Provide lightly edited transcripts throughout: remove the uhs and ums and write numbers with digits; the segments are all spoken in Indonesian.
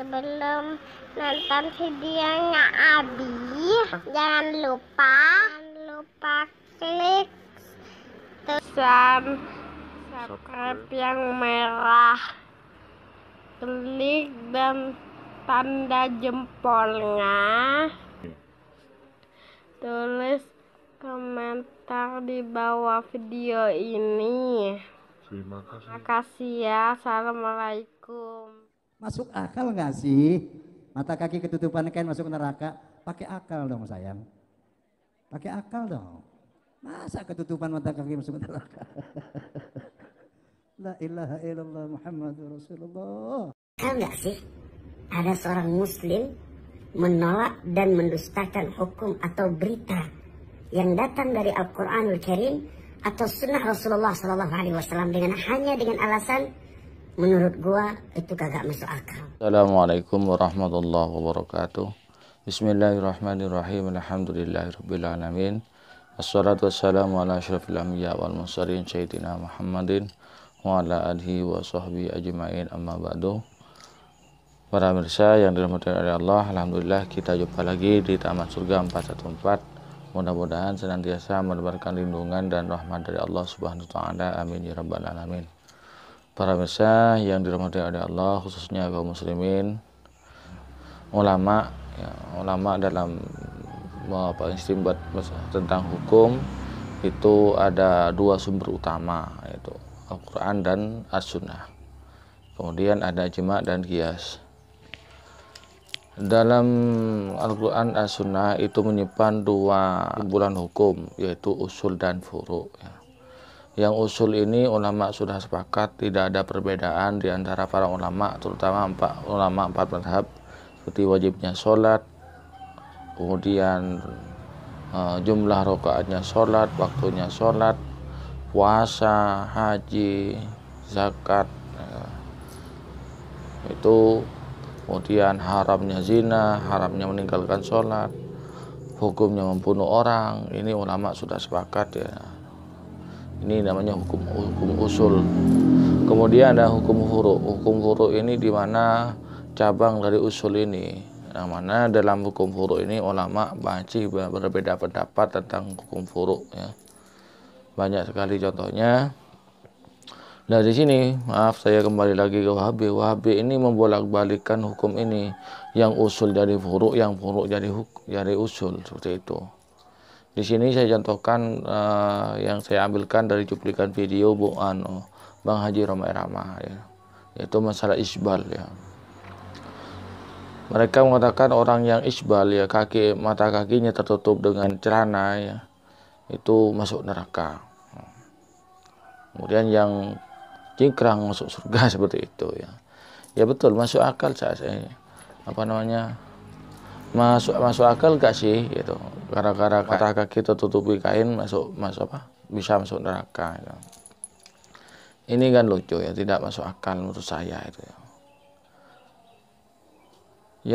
sebelum nonton videonya Abi, jangan lupa klik subscribe yang merah, klik dan tanda jempolnya, tulis komentar di bawah video ini. Terima kasih ya. Assalamualaikum. Masuk akal nggak sih? Mata kaki ketutupan kain masuk neraka? Pakai akal dong sayang. Pakai akal dong. Masa ketutupan mata kaki masuk neraka? La ilaha illallah Muhammadur Rasulullah. Tahu nggak sih, ada seorang muslim menolak dan mendustakan hukum atau berita yang datang dari Al-Quranul Karim atau sunnah Rasulullah SAW hanya dengan alasan menurut gua itu kagak masuk akal. Assalamualaikum warahmatullahi wabarakatuh. Bismillahirrahmanirrahim. Alhamdulillahirabbil alamin. Wassalatu wassalamu ala asyrafil anbiya wal mursalin sayyidina Muhammadin wa ala alihi wa sahbihi ajmain, amma ba'du. Para pemirsa yang dirahmati oleh Allah, alhamdulillah kita jumpa lagi di Taman Surga 414. Mudah-mudahan senantiasa mendapatkan lindungan dan rahmat dari Allah Subhanahu wa taala. Amin ya rabbal alamin. Para pemirsa yang dirahmati oleh Allah, khususnya kaum muslimin, ulama dalam istinbat tentang hukum itu ada dua sumber utama, yaitu Al-Quran dan As-Sunnah. Kemudian ada ijma' dan qiyas. Dalam Al-Quran As-Sunnah itu menyimpan dua kumpulan hukum, yaitu usul dan furu'. Yang usul ini ulama sudah sepakat, tidak ada perbedaan di antara para ulama, terutama empat mazhab, seperti wajibnya sholat, kemudian jumlah rakaatnya sholat, waktunya sholat, puasa, haji, zakat, itu. Kemudian haramnya zina, haramnya meninggalkan sholat, hukumnya membunuh orang. Ini ulama sudah sepakat ya. Ini namanya hukum usul. Kemudian ada hukum furu'. Hukum furu' ini di mana cabang dari usul ini. Yang mana dalam hukum furu' ini ulama masih berbeda pendapat tentang hukum furu' ya. Banyak sekali contohnya. Nah di sini, maaf saya kembali lagi ke Wahabi. Wahabi ini membolak-balikkan hukum ini, yang usul jadi furu', yang furu' jadi usul, seperti itu. Di sini saya contohkan yang saya ambilkan dari cuplikan video Bang Haji Roma Irama, ya, yaitu masalah isbal ya. Mereka mengatakan orang yang isbal ya, mata kakinya tertutup dengan celana ya, itu masuk neraka. Kemudian yang cingkrang masuk surga, seperti itu ya. Ya betul, masuk akal saya. Masuk akal gak sih gitu. Gara-gara mata kaki tertutupi kain bisa masuk neraka gitu. Ini kan lucu ya, tidak masuk akal menurut saya itu ya.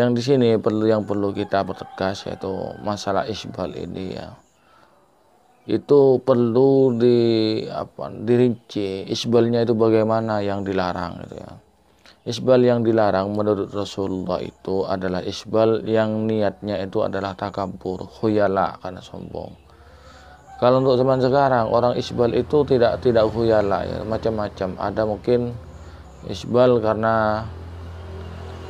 Yang di sini perlu kita pertegas, yaitu masalah isbal ini ya. Itu perlu dirinci isbalnya itu bagaimana yang dilarang gitu ya. Isbal yang dilarang menurut Rasulullah itu adalah isbal yang niatnya itu adalah takabur, khuyala, karena sombong. Kalau untuk zaman sekarang orang isbal itu tidak khuyala ya, macam-macam. Ada mungkin isbal karena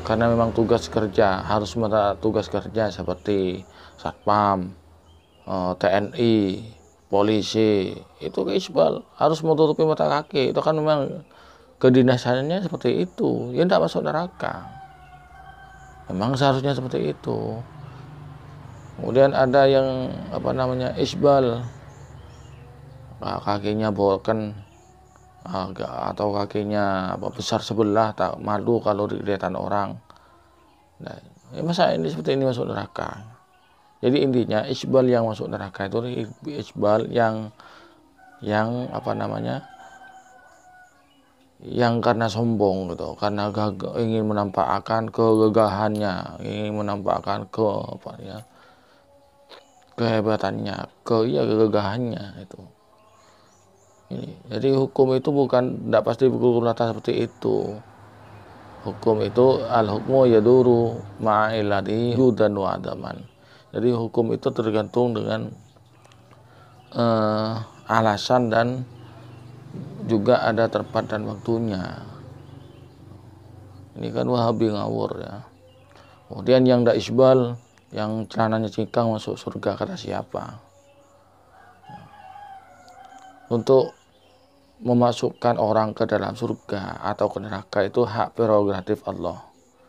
memang tugas kerja, harus tugas kerja seperti satpam, TNI, polisi, itu ke isbal, harus menutupi mata kaki. Itu kan memang kedinasannya seperti itu, ya tidak masuk neraka. Memang seharusnya seperti itu. Kemudian ada yang isbal, kakinya broken atau kakinya besar sebelah, tak malu kalau dilihat orang. Nah, masa ini seperti ini masuk neraka? Jadi intinya isbal yang masuk neraka itu isbal yang karena sombong gitu, karena ingin menampakkan kegagahannya, ingin menampakkan kehebatannya, kegagahannya itu. Jadi hukum itu tidak pasti pukul rata seperti itu. Hukum itu al-hukmu yaduru ma'ilati judan wa adaman. Jadi hukum itu tergantung dengan alasan dan juga ada tempat dan waktunya. Ini kan Wahabi ngawur ya. Kemudian yang ndak isbal, yang celananya cingkang masuk surga kata siapa? Untuk memasukkan orang ke dalam surga atau ke neraka itu hak prerogatif Allah.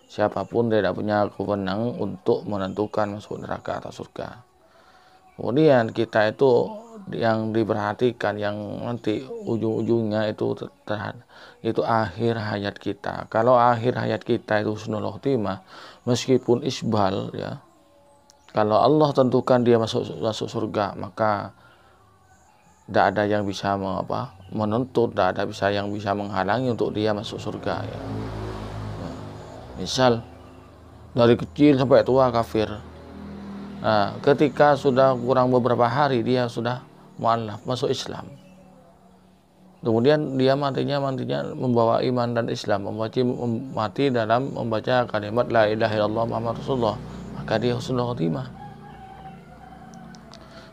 Siapapun tidak punya kewenangan untuk menentukan masuk neraka atau surga. Kemudian kita itu yang diperhatikan, yang nanti ujung-ujungnya itu akhir hayat kita. Kalau akhir hayat kita itu husnul khotimah, meskipun isbal ya, kalau Allah tentukan dia masuk surga, maka tidak ada yang bisa menuntut, tidak ada yang bisa menghalangi untuk dia masuk surga ya. Misal dari kecil sampai tua kafir. Nah, ketika sudah kurang beberapa hari dia sudah mu'allaf masuk Islam. Kemudian dia matinya membawa iman dan Islam, mati dalam membaca kalimat la ilaha illallah Muhammad Rasulullah, maka dia husnul khotimah.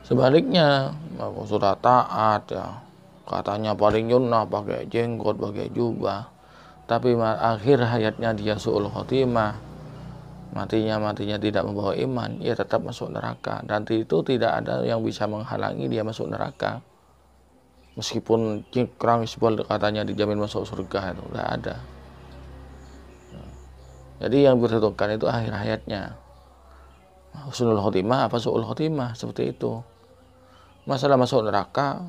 Sebaliknya, sudah taat ya, katanya paling nyunnah, pakai jenggot, pakai jubah, tapi akhir hayatnya dia su'ul khotimah, matinya tidak membawa iman, ia tetap masuk neraka. Dan itu tidak ada yang bisa menghalangi dia masuk neraka. Meskipun cingkrang isbal katanya dijamin masuk surga, itu tidak ada. Jadi yang ditentukan itu akhir hayatnya. Husnul khotimah apa su'ul khotimah, seperti itu. Masalah masuk neraka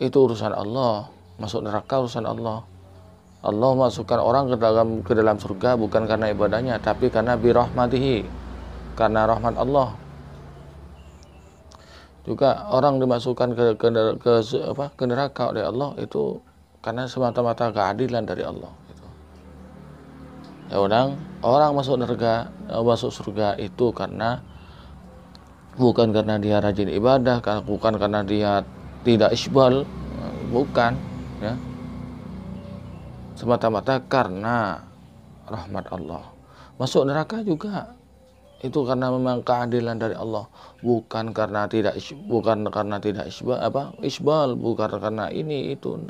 itu urusan Allah, masuk neraka urusan Allah. Allah masukkan orang ke dalam surga bukan karena ibadahnya, tapi karena birahmatihi, karena rahmat Allah. Juga orang dimasukkan ke neraka oleh Allah itu karena semata-mata keadilan dari Allah. Gitu. Ya orang masuk surga itu karena bukan karena dia rajin ibadah, bukan karena dia tidak isbal, bukan ya. Semata-mata karena rahmat Allah. Masuk neraka juga itu karena memang keadilan dari Allah, bukan karena tidak isbal, bukan karena ini itu.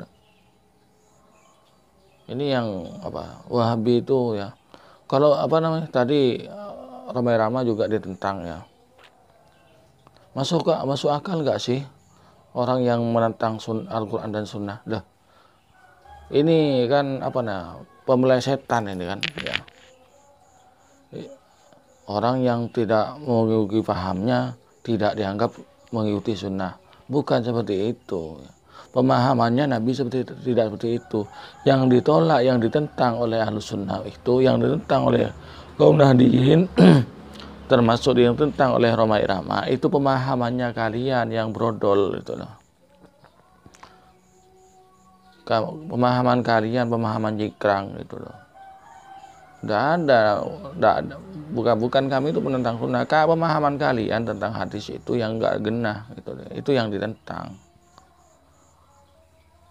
Ini yang Wahabi itu ya. Kalau tadi Ramai Rama juga ditentang ya. Masuk akal nggak sih orang yang menentang Al-Quran dan Sunnah? Ini kan pemelesetan ini kan ya. Orang yang tidak mengikuti pahamnya tidak dianggap mengikuti sunnah. Bukan seperti itu. Pemahamannya Nabi tidak seperti itu. Yang ditolak, yang ditentang oleh Ahlus Sunnah itu, yang ditentang oleh kaum Nahdliyin termasuk yang ditentang oleh Ramai Rama, itu pemahamannya kalian yang brodol itu loh. Pemahaman kalian, pemahaman jikrang gitu loh. Bukan kami itu menentang sunnah. Pemahaman kalian tentang hadis itu yang enggak genah gitu loh. Itu yang ditentang.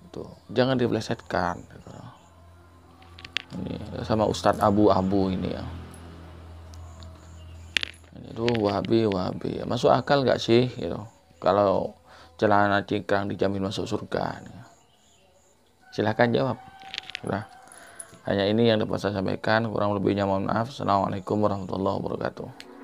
Itu jangan diplesetkan gitu loh. Ini sama Ustadz Abu ini ya. Ini tuh Wahabi. Masuk akal enggak sih gitu. Kalau celana cingkrang dijamin masuk surga nih. Silahkan jawab. Nah, hanya ini yang dapat saya sampaikan. Kurang lebihnya mohon maaf. Assalamualaikum warahmatullahi wabarakatuh.